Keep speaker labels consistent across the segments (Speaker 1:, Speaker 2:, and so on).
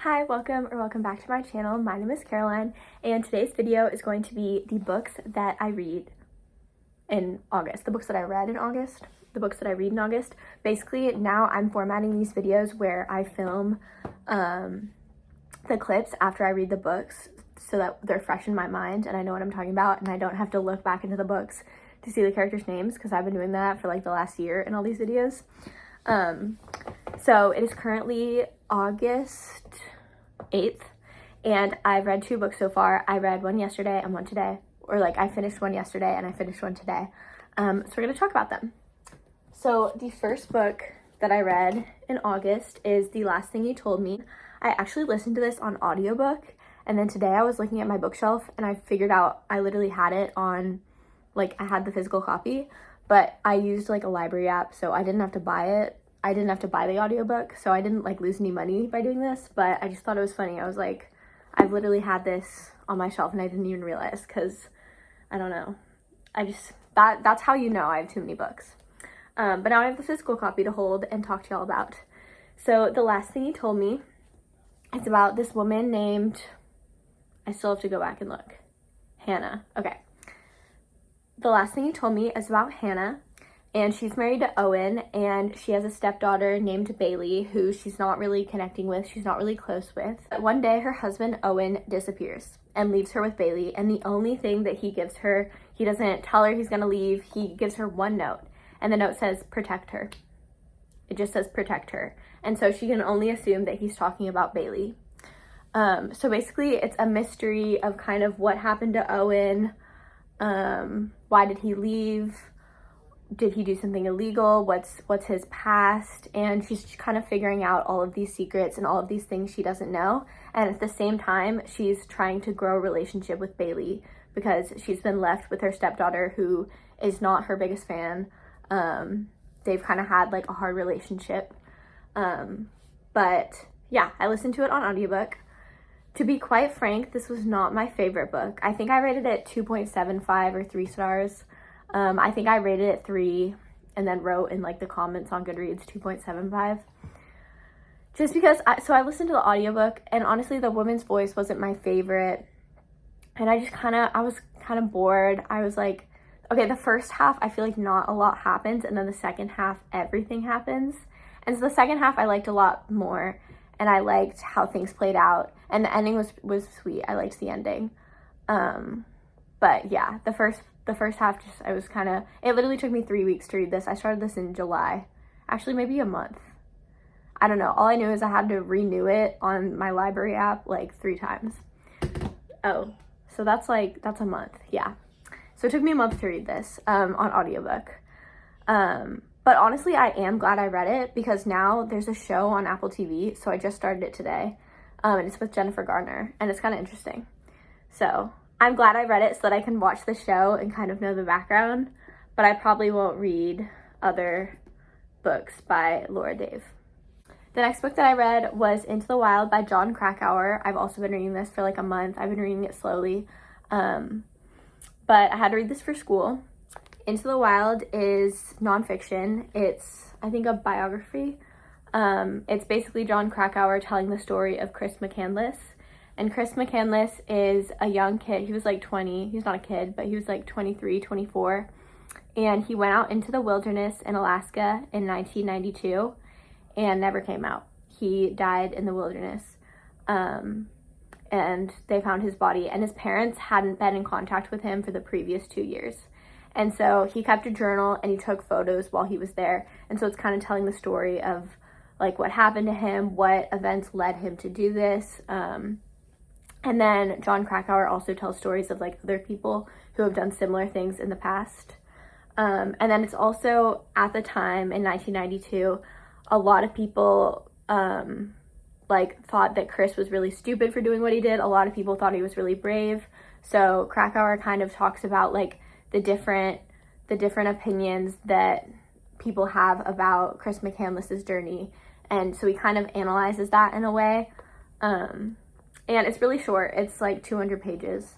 Speaker 1: Hi, welcome back to my channel. My name is Caroline, and today's video is going to be the books that I read in August. The books that I read in August. The books that I read in August. Basically, now I'm formatting these videos where I film the clips after I read the books so that they're fresh in my mind and I know what I'm talking about and I don't have to look back into the books to see the characters' names, because I've been doing that for like the last year in all these videos. So it is currently August 8th, and I've read 2 books so far. I read one yesterday and one today, or like I finished one yesterday and I finished one today. So we're gonna talk about them. So the first book that I read in August is The Last Thing You Told Me. I actually listened to this on audiobook, and then today I was looking at my bookshelf and I figured out I literally had it on, like I had the physical copy, but I used like a library app, so I didn't have to buy it. I didn't have to buy the audiobook, so I didn't like lose any money by doing this, but I just thought it was funny. I was like, I've literally had this on my shelf and I didn't even realize, because I don't know. That's how you know I have too many books. But now I have the physical copy to hold and talk to y'all about. So The Last Thing You Told Me, it's about this woman named, I still have to go back and look, Hannah. Okay. The Last Thing You Told Me is about Hannah, and she's married to Owen, and she has a stepdaughter named Bailey who she's not really connecting with, she's not really close with. But one day her husband Owen disappears and leaves her with Bailey, and the only thing that he gives her, he doesn't tell her he's gonna leave, he gives her one note, and the note says protect her. It just says protect her. And so she can only assume that he's talking about Bailey. So basically it's a mystery of kind of what happened to Owen, why did he leave, did he do something illegal, what's his past, and she's kind of figuring out all of these secrets and all of these things she doesn't know. And at the same time, she's trying to grow a relationship with Bailey because she's been left with her stepdaughter who is not her biggest fan. They've kind of had like a hard relationship. But yeah, I listened to it on audiobook. To be quite frank, this was not my favorite book. I think I rated it 2.75 or 3 stars. I think I rated it 3 and then wrote in like the comments on Goodreads 2.75. Just because I listened to the audiobook, and honestly the woman's voice wasn't my favorite. And I was kind of bored. I was like, okay, the first half I feel like not a lot happens, and then the second half everything happens. And so the second half I liked a lot more, and I liked how things played out, and the ending was sweet. I liked the ending. But yeah, the first half it literally took me 3 weeks to read this. I started this in July. Actually, maybe a month. I don't know. All I knew is I had to renew it on my library app like 3 times. Oh, so that's a month. Yeah. So it took me a month to read this on audiobook. But honestly, I am glad I read it because now there's a show on Apple TV. So I just started it today. And it's with Jennifer Garner, and it's kind of interesting. So I'm glad I read it so that I can watch the show and kind of know the background, but I probably won't read other books by Laura Dave. The next book that I read was Into the Wild by Jon Krakauer. I've also been reading this for like a month. I've been reading it slowly, but I had to read this for school. Into the Wild is nonfiction. It's, I think, a biography. It's basically Jon Krakauer telling the story of Chris McCandless. And Chris McCandless is a young kid. He was like 20. He's not a kid, but he was like 23, 24. And he went out into the wilderness in Alaska in 1992 and never came out. He died in the wilderness. And they found his body. And his parents hadn't been in contact with him for the previous 2 years. And so he kept a journal and he took photos while he was there. And so it's kind of telling the story of like what happened to him, what events led him to do this. And then Jon Krakauer also tells stories of like other people who have done similar things in the past. And then it's also, at the time in 1992, a lot of people like thought that Chris was really stupid for doing what he did. A lot of people thought he was really brave. So Krakauer kind of talks about like the different opinions that people have about Chris McCandless's journey. And so he kind of analyzes that in a way. And it's really short. It's like 200 pages.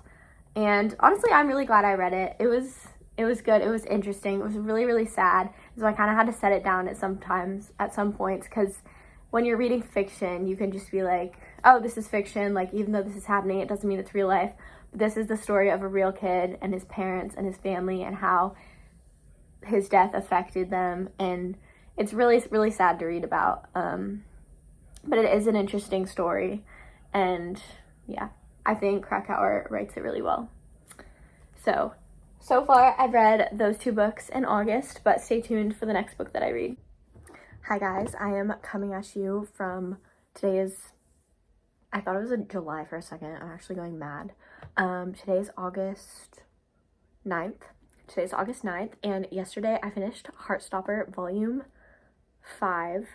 Speaker 1: And honestly, I'm really glad I read it. It was good. It was interesting. It was really, really sad. So I kind of had to set it down at some points because when you're reading fiction, you can just be like, oh, this is fiction. Like, even though this is happening, it doesn't mean it's real life. But this is the story of a real kid and his parents and his family and how his death affected them. And it's really, really sad to read about. But it is an interesting story. And yeah, I think Krakauer writes it really well. So far I've read those 2 books in August, but stay tuned for the next book that I read. Hi guys, I am coming at you from, I thought it was in July for a second. I'm actually going mad. Today is August 9th. Today's August 9th, and yesterday I finished Heartstopper Volume 5.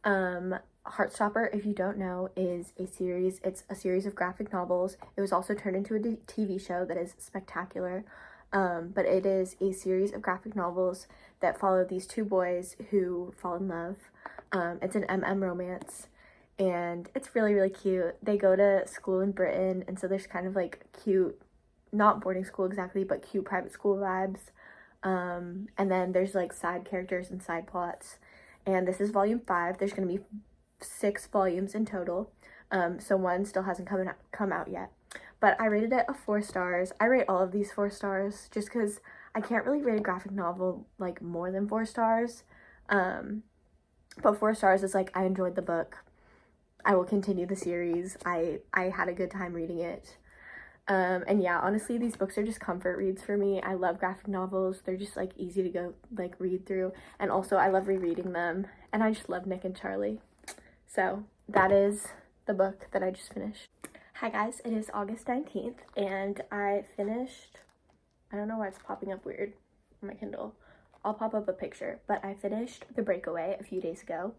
Speaker 1: Heartstopper, if you don't know, is a series. It's a series of graphic novels. It was also turned into a TV show that is spectacular. But it is a series of graphic novels that follow these 2 boys who fall in love. It's an romance, and it's really, really cute. They go to school in Britain, and so there's kind of like cute, not boarding school exactly, but cute private school vibes. And then there's like side characters and side plots. And this is volume 5. There's going to be 6 volumes in total. So 1 still hasn't come out yet. But I rated it a 4 stars. I rate all of these 4 stars just because I can't really rate a graphic novel like more than 4 stars. But 4 stars is like, I enjoyed the book. I will continue the series. I had a good time reading it. And yeah, honestly, these books are just comfort reads for me. I love graphic novels. They're just like easy to go like read through. And also I love rereading them. And I just love Nick and Charlie. So that is the book that I just finished. Hi guys, it is August 19th and I finished, I don't know why it's popping up weird on my Kindle. I'll pop up a picture, but I finished The Breakaway a few days ago.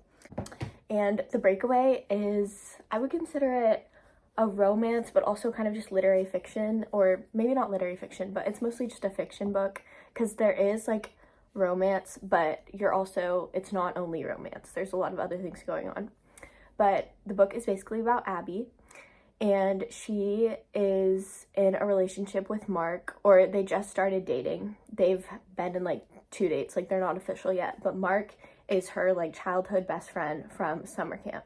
Speaker 1: And The Breakaway is, I would consider it a romance, but also kind of just literary fiction, or maybe not literary fiction, but it's mostly just a fiction book because there is like romance, but it's not only romance. There's a lot of other things going on. But the book is basically about Abby, and she is in a relationship with Mark, or they just started dating. They've been in like 2 dates, like they're not official yet, but Mark is her like childhood best friend from summer camp.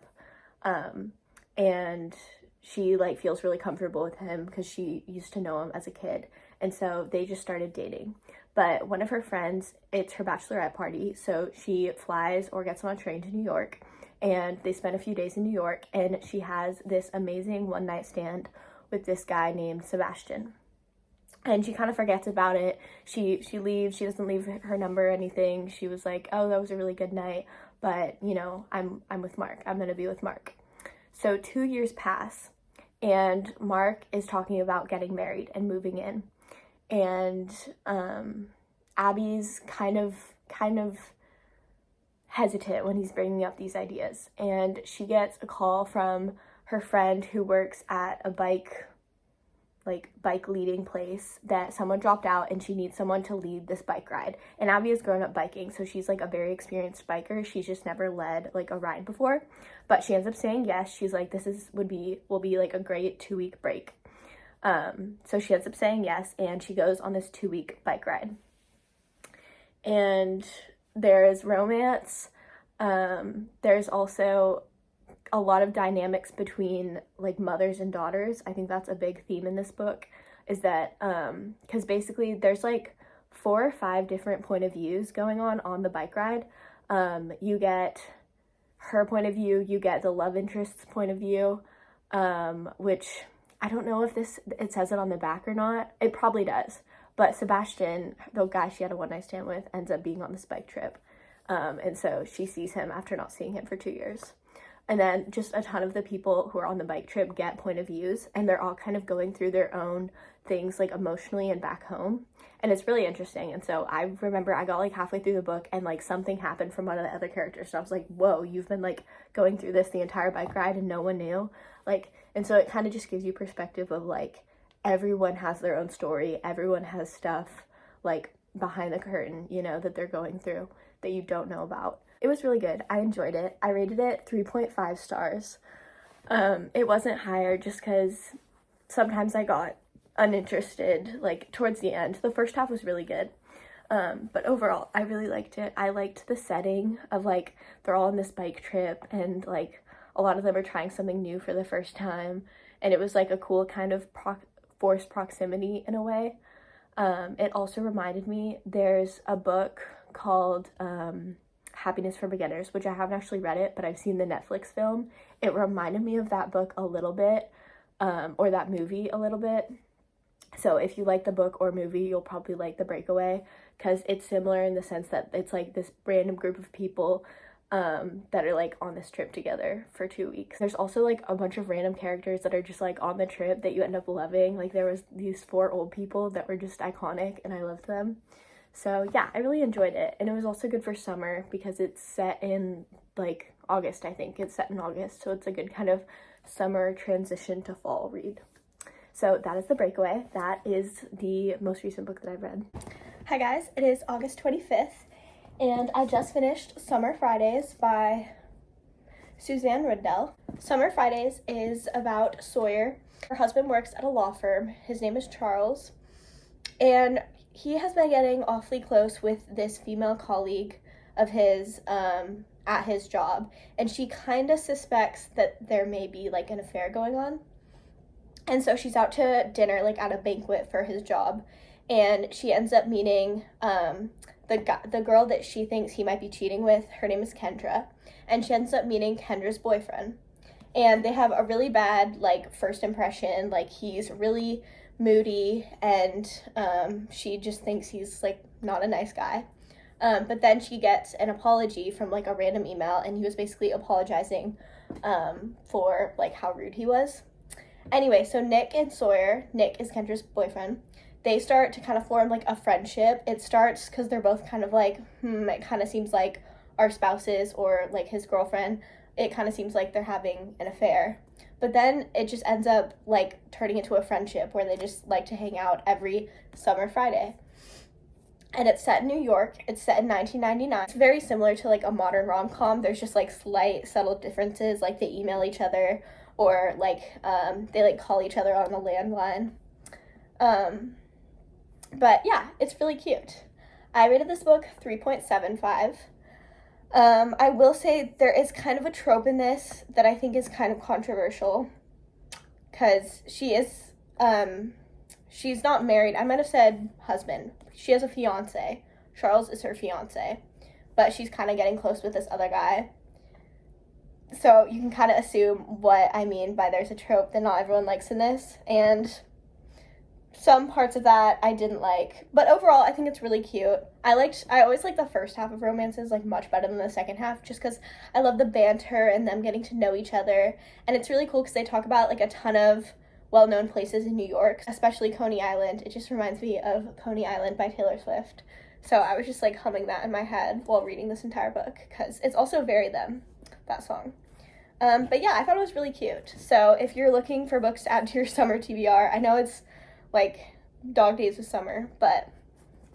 Speaker 1: And she like feels really comfortable with him because she used to know him as a kid. And so they just started dating. But one of her friends, it's her bachelorette party, so she flies or gets on a train to New York. And they spend a few days in New York, and she has this amazing one-night stand with this guy named Sebastian. And she kind of forgets about it. She leaves. She doesn't leave her number or anything. She was like, oh, that was a really good night, but, you know, I'm with Mark. I'm going to be with Mark. So 2 years pass, and Mark is talking about getting married and moving in. And Abby's kind of hesitant when he's bringing up these ideas, and she gets a call from her friend who works at a bike leading place that someone dropped out and she needs someone to lead this bike ride. And Abby has grown up biking, so she's like a very experienced biker. She's just never led like a ride before, but she ends up saying yes. She's like, will be like a great 2-week break. So she ends up saying yes, and she goes on this 2-week bike ride. And there's romance. There's also a lot of dynamics between like mothers and daughters. I think that's a big theme in this book, is that because basically there's like 4 or 5 different point of views going on the bike ride. You get her point of view, you get the love interest's point of view, which I don't know if it says it on the back or not. It probably does. But Sebastian, the guy she had a one-night stand with, ends up being on this bike trip. And so she sees him after not seeing him for 2 years. And then just a ton of the people who are on the bike trip get point of views, and they're all kind of going through their own things like emotionally and back home. And it's really interesting. And so I remember I got like halfway through the book and like something happened from one of the other characters. So I was like, whoa, you've been like going through this the entire bike ride and no one knew. Like, and so it kind of just gives you perspective of like, everyone has their own story. Everyone has stuff like behind the curtain, you know, that they're going through that you don't know about. It was really good. I enjoyed it. I rated it 3.5 stars. It wasn't higher just because sometimes I got uninterested, like towards the end. The first half was really good. But overall, I really liked it. I liked the setting of, like, they're all on this bike trip, and, like, a lot of them are trying something new for the first time, and it was, like, a cool kind of forced proximity in a way. It also reminded me, there's a book called Happiness for Beginners, which I haven't actually read it, but I've seen the Netflix film. It reminded me of that book a little bit, or that movie a little bit. So if you like the book or movie, you'll probably like The Breakaway, because it's similar in the sense that it's like this random group of people that are like on this trip together for 2 weeks. There's also like a bunch of random characters that are just like on the trip that you end up loving. Like there was these 4 old people that were just iconic, and I loved them. So yeah, I really enjoyed it. And it was also good for summer because it's set in like August, I think. It's set in August, so it's a good kind of summer transition to fall read. So that is The Breakaway. That is the most recent book that I've read. Hi guys, it is August 25th, and I just finished Summer Fridays by Suzanne Rundell. Summer Fridays is about Sawyer. Her husband works at a law firm. His name is Charles, and he has been getting awfully close with this female colleague of his at his job, and she kind of suspects that there may be like an affair going on. And so she's out to dinner, like at a banquet for his job, and she ends up meeting the girl that she thinks he might be cheating with. Her name is Kendra, and she ends up meeting Kendra's boyfriend. And they have a really bad like first impression. Like he's really moody, and she just thinks he's like not a nice guy. But then she gets an apology from like a random email, and he was basically apologizing for like how rude he was. Anyway, so Nick and Sawyer, Nick is Kendra's boyfriend, they start to kind of form like a friendship. It starts because they're both kind of like, it kind of seems like our spouses or like his girlfriend, it kind of seems like they're having an affair. But then it just ends up like turning into a friendship where they just like to hang out every summer Friday. And it's set in New York. It's set in 1999. It's very similar to like a modern rom-com. There's just like slight subtle differences, like they email each other, or like they like call each other on a landline. But yeah, it's really cute. I rated this book 3.75. I will say there is kind of a trope in this that I think is kind of controversial, because she's not married. I might have said husband. She has a fiance. Charles is her fiance, but she's kind of getting close with this other guy. So you can kind of assume what I mean by there's a trope that not everyone likes in this, and some parts of that I didn't like, but overall I think it's really cute. I always like the first half of romances like much better than the second half, just because I love the banter and them getting to know each other, and it's really cool because they talk about like a ton of well-known places in New York, especially Coney Island. It just reminds me of Coney Island by Taylor Swift. So I was just like humming that in my head while reading this entire book, because it's also very them, that song. But yeah, I thought it was really cute. So if you're looking for books to add to your summer TBR, I know it's like dog days of summer, but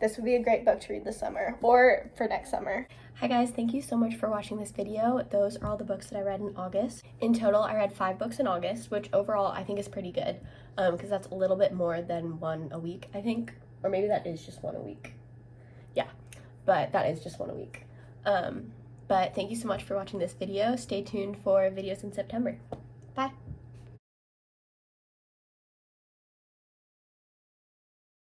Speaker 1: this would be a great book to read this summer or for next summer. Hi guys, thank you so much for watching this video. Those are all the books that I read in August. In total, I read 5 books in August, which overall I think is pretty good, because that's a little bit more than 1 a week, I think. Or maybe that is just 1 a week. Yeah, but that is just 1 a week. But thank you so much for watching this video. Stay tuned for videos in September.